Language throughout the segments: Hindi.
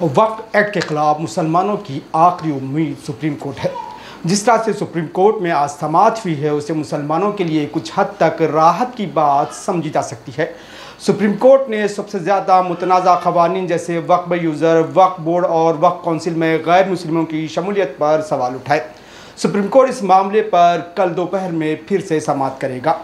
वक्फ एक्ट के खिलाफ मुसलमानों की आखिरी उम्मीद सुप्रीम कोर्ट है। जिस तरह से सुप्रीम कोर्ट में आज समाअत हुई है, उसे मुसलमानों के लिए कुछ हद तक राहत की बात समझी जा सकती है। सुप्रीम कोर्ट ने सबसे ज़्यादा मुतनाज़ा क़वानीन जैसे वक्फ यूज़र, वक्फ बोर्ड और वक्फ कौंसिल में गैर मुस्लिमों की शमूलियत पर सवाल उठाए। सुप्रीम कोर्ट इस मामले पर कल दोपहर में फिर से समाअत करेगा।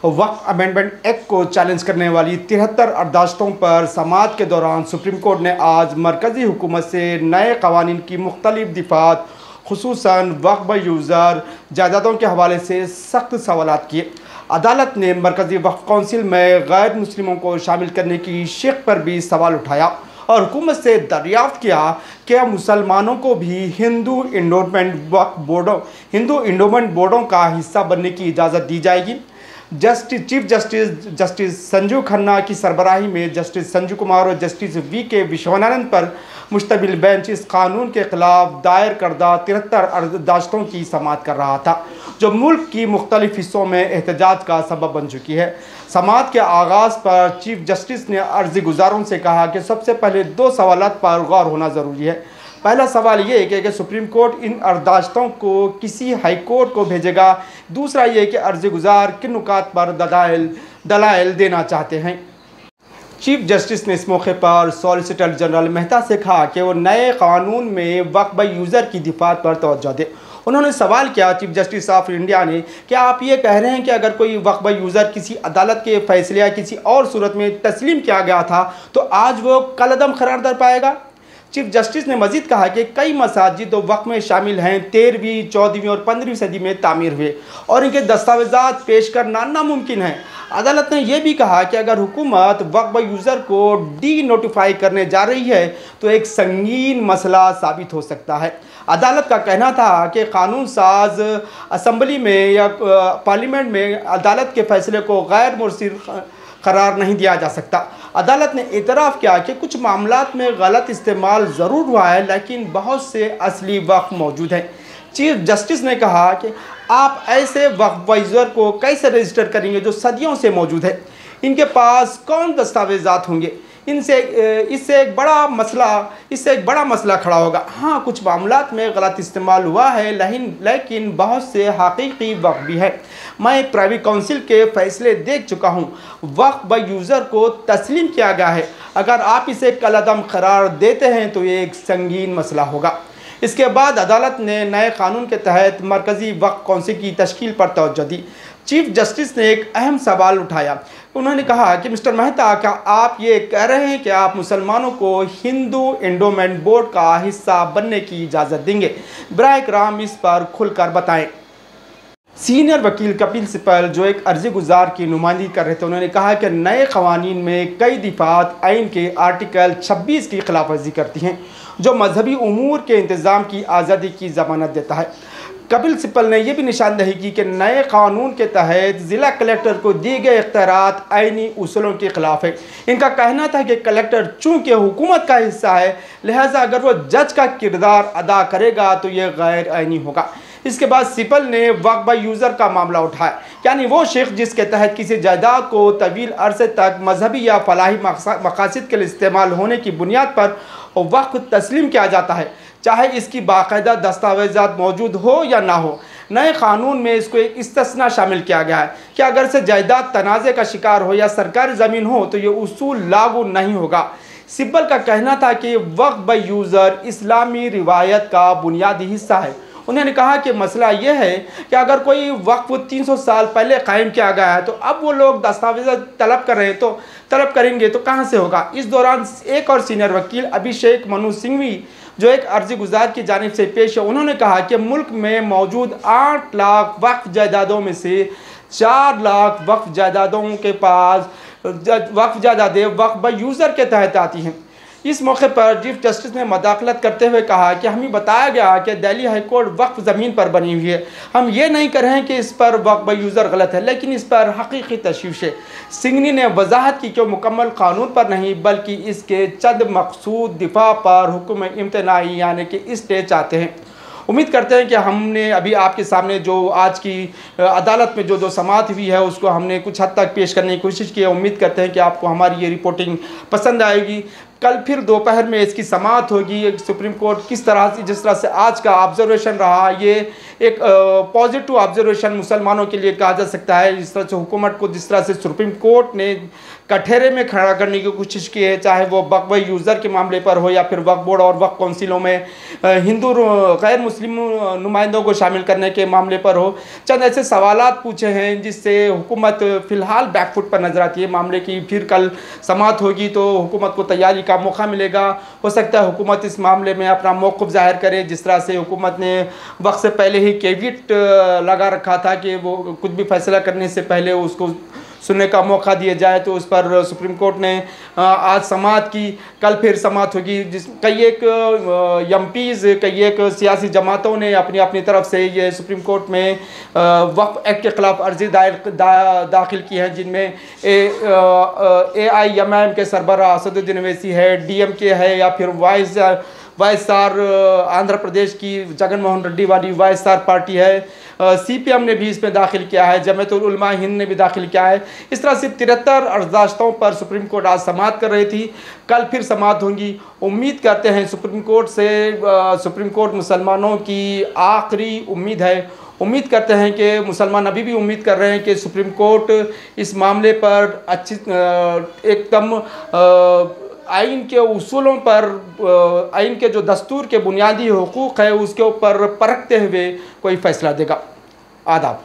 वक्फ अमेंडमेंट एक्ट को चैलेंज करने वाली 73 अर्दाश्तों पर समाअत के दौरान सुप्रीम कोर्ट ने आज मरकज़ी हुकूमत से नए क़वानीन की मुख्तलिफ दिफ़ात, खुसूसन वक्फ यूज़र जायदादों के हवाले से सख्त सवालात किए। अदालत ने मरकज़ी वक्फ कौंसिल में गैर मुस्लिमों को शामिल करने की शिक पर भी सवाल उठाया और हुकूमत से दरियाफ्त किया कि मुसलमानों को भी हिंदू इंडोमेंट बोर्डों का हिस्सा बनने की इजाज़त दी जाएगी। चीफ जस्टिस संजीव खन्ना की सरबराही में जस्टिस संजू कुमार और जस्टिस वी.के. विश्वनाथन पर मुश्तमिल बेंच इस कानून के खिलाफ दायर करदा 73 अर्दाश्तों की समाअत कर रहा था, जो मुल्क की मुख्तलिफ हिस्सों में एहतजाज का सबब बन चुकी है। समाअत के आगाज़ पर चीफ जस्टिस ने अर्जी गुजारों से कहा कि सबसे पहले 2 सवालात पर गौर होना ज़रूरी है। पहला सवाल ये है कि सुप्रीम कोर्ट इन अर्दाश्तों को किसी हाई कोर्ट को भेजेगा। दूसरा ये कि अर्जी गुजार किन नुकात पर दलाइल देना चाहते हैं। चीफ जस्टिस ने इस मौके पर सॉलिसिटर जनरल मेहता से कहा कि वो नए कानून में वक्फ यूज़र की दिफात पर तवज्जो दे। उन्होंने सवाल किया चीफ जस्टिस ऑफ इंडिया ने, क्या आप ये कह रहे हैं कि अगर कोई वक्फ यूज़र किसी अदालत के फैसले या किसी और सूरत में तस्लीम किया गया था तो आज वो कलअदम करार दर पाएगा? चीफ जस्टिस ने मजीद कहा कि कई मसाजिद वक्फ में शामिल हैं 13वीं, 14वीं और 15वीं सदी में तामीर हुए और इनके दस्तावेज़ात पेश करना नामुमकिन है। अदालत ने यह भी कहा कि अगर हुकूमत वक्फ यूज़र को डी नोटिफाई करने जा रही है तो एक संगीन मसला साबित हो सकता है। अदालत का कहना था कि कानून साज असम्बली में या पार्लियामेंट में अदालत के फैसले को गैर मुरसिर करार नहीं दिया जा सकता। अदालत ने एतराफ़ किया कि कुछ मामलात में गलत इस्तेमाल ज़रूर हुआ है, लेकिन बहुत से असली वक्फ मौजूद हैं। चीफ जस्टिस ने कहा कि आप ऐसे वक्फ यूज़र को कैसे रजिस्टर करेंगे जो सदियों से मौजूद है? इनके पास कौन दस्तावेज़ात होंगे? इससे एक बड़ा मसला खड़ा होगा। हाँ, कुछ मामलात में गलत इस्तेमाल हुआ है, लेकिन बहुत से हकीकी वक्फ भी है। मैं प्राइवेट काउंसिल के फैसले देख चुका हूँ। वक्फ यूज़र को तस्लीम किया गया है। अगर आप इसे कलअदम करार देते हैं तो ये एक संगीन मसला होगा। इसके बाद अदालत ने नए कानून के तहत मरकज़ी वक्फ कौंसिल की तश्कील पर तवज्जो दी। चीफ जस्टिस ने एक अहम सवाल उठाया। उन्होंने कहा कि मिस्टर मेहता, क्या आप ये कह रहे हैं कि आप मुसलमानों को हिंदू एंडोमेंट बोर्ड का हिस्सा बनने की इजाज़त देंगे? बराए कराम इस पर खुलकर बताएं। सीनियर वकील कपिल सिब्बल, जो एक अर्जी गुजार की नुमाइंदगी कर रहे थे, उन्होंने कहा कि नए क़वानीन में कई दिफ़ात आइन के आर्टिकल 26 की खिलाफ वर्जी करती हैं, जो मजहबी उमूर के इंतज़ाम की आज़ादी की ज़मानत देता है। कपिल सिब्बल ने यह भी निशानदही की कि नए कानून के तहत ज़िला कलेक्टर को दिए गए इख्तियारात आइनी उसूलों के ख़िलाफ़ है। इनका कहना था कि कलेक्टर चूँकि हुकूमत का हिस्सा है, लिहाजा अगर वो जज का किरदार अदा करेगा तो ये गैर आइनी होगा। इसके बाद सिब्बल ने वक्फ यूज़र का मामला उठाया, यानी वो शेख जिसके तहत किसी जायदाद को तवील अरसे तक मजहबी या फलाही मकासद के लिए इस्तेमाल होने की बुनियाद पर वक्फ तस्लीम किया जाता है, चाहे इसकी बाकायदा दस्तावेज़ात मौजूद हो या ना हो। नए कानून में इसको एक इस्तिस्ना शामिल किया गया है कि अगर से जायदाद तनाज़े का शिकार हो या सरकारी ज़मीन हो तो ये उसूल लागू नहीं होगा। सिब्बल का कहना था कि वक्फ यूज़र इस्लामी रिवायत का बुनियादी हिस्सा है। उन्होंने कहा कि मसला यह है कि अगर कोई वक्फ 300 साल पहले कायम किया गया है तो अब वो लोग दस्तावेज़ तलब करेंगे तो कहाँ से होगा? इस दौरान एक और सीनियर वकील अभिषेक मनु सिंघवी, जो एक अर्जी गुजार की जानिब से पेश है, उन्होंने कहा कि मुल्क में मौजूद 8 लाख वक्फ जायदादों में से 4 लाख वक्फ जायदादों के पास वक्फ जायदादें वक्फ यूज़र के तहत आती हैं। इस मौके पर चीफ जस्टिस ने मदाखलत करते हुए कहा कि हमें बताया गया कि दिल्ली हाई कोर्ट वक्फ ज़मीन पर बनी हुई है। हम ये नहीं कर रहे हैं कि इस पर वक्फ यूज़र गलत है, लेकिन इस पर हकीकी तशवीश है। सिंघनी ने वजाहत की कि मुकम्मल कानून पर नहीं बल्कि इसके चंद मकसूद दिफा पर हुक्म इम्तनाई यानी कि स्टे चाहते हैं। उम्मीद करते हैं कि हमने अभी आपके सामने जो आज की अदालत में जो समाअत हुई है उसको हमने कुछ हद तक पेश करने की कोशिश की है। उम्मीद करते हैं कि आपको हमारी ये रिपोर्टिंग पसंद आएगी। कल फिर दोपहर में इसकी समाअत होगी। सुप्रीम कोर्ट किस तरह से, जिस तरह से आज का ऑब्जर्वेशन रहा, ये एक पॉजिटिव ऑब्जर्वेशन मुसलमानों के लिए कहा जा सकता है। जिस तरह से हुकूमत को, जिस तरह से सुप्रीम कोर्ट ने कठेरे में खड़ा करने की कोशिश की है, चाहे वो वक्फ यूज़र के मामले पर हो या फिर वक्फ बोर्ड और वक्फ काउंसिलों में हिंदू गैर मुस्लिम नुमाइंदों को शामिल करने के मामले पर हो, चंद ऐसे सवालात पूछे हैं जिससे हुकूमत फ़िलहाल बैकफुट पर नज़र आती है। मामले की फिर कल समाअत होगी तो हुकूमत को तैयारी का मौका मिलेगा। हो सकता है हुकूमत इस मामले में अपना मौक़िफ़ ज़ाहिर करे। जिस तरह से हुकूमत ने वक्त से पहले ही कैविट लगा रखा था कि वो कुछ भी फैसला करने से पहले उसको सुनने का मौका दिया जाए, तो उस पर सुप्रीम कोर्ट ने आज समाअत की। कल फिर समाअत होगी। कई एक एमपीज़, कई एक सियासी जमातों ने अपनी अपनी तरफ से ये सुप्रीम कोर्ट में वक्फ एक्ट के ख़िलाफ़ अर्जी दाखिल की है, जिनमें AIMIM के सरबराह असदुद्दीन ओवैसी है, DMK है, या फिर YSR आंध्र प्रदेश की जगन मोहन रेड्डी वाली YSR पार्टी है। CPM ने भी इसमें दाखिल किया है, जमीयतुल उलमा हिंद ने भी दाखिल किया है। इस तरह से 73 अर्जदाश्तों पर सुप्रीम कोर्ट आज समाअत कर रही थी। कल फिर समाअत होंगी। उम्मीद करते हैं सुप्रीम कोर्ट मुसलमानों की आखिरी उम्मीद है। उम्मीद करते हैं कि मुसलमान अभी भी उम्मीद कर रहे हैं कि सुप्रीम कोर्ट इस मामले पर अच्छी एकदम आइन के उसूलों पर, आइन के जो दस्तूर के बुनियादी हुकूक़ है उसके ऊपर परखते हुए कोई फ़ैसला देगा। आदाब।